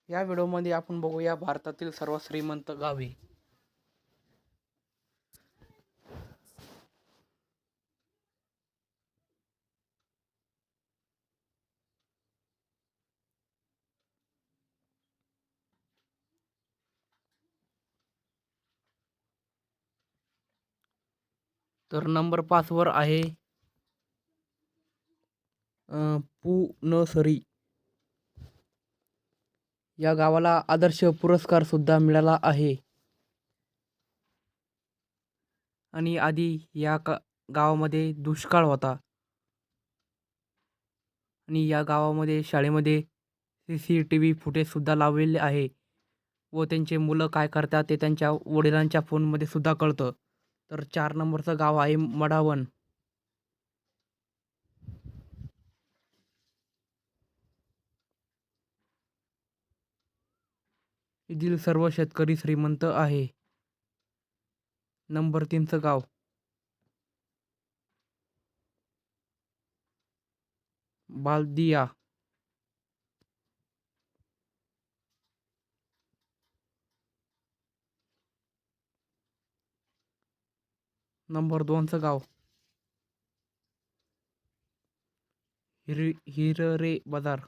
या व्हिडिओमध्ये आपण बघूया भारतातील सर्वात श्रीमंत गावे. तर नंबर 5 वर आहे पुनसरी. या गावाला आदर्श पुरस्कार सुद्धा मिळाला आहे. आणि आधी या गावामध्ये दुष्काळ होता. आणि या गावामध्ये शाळेमध्ये CCTV फुटेज सुद्धा लावलेले आहे व त्यांचे मुलं काय करतात ते त्यांच्या वडिलांच्या फोनमध्ये सुद्धा कळतं. तर 4 नंबरचं गाव आहे मडावन. येथील सर्व शेतकरी श्रीमंत आहे. नंबर 3चं गाव बालदिया. नंबर 2चं गाव हिररे बाजार.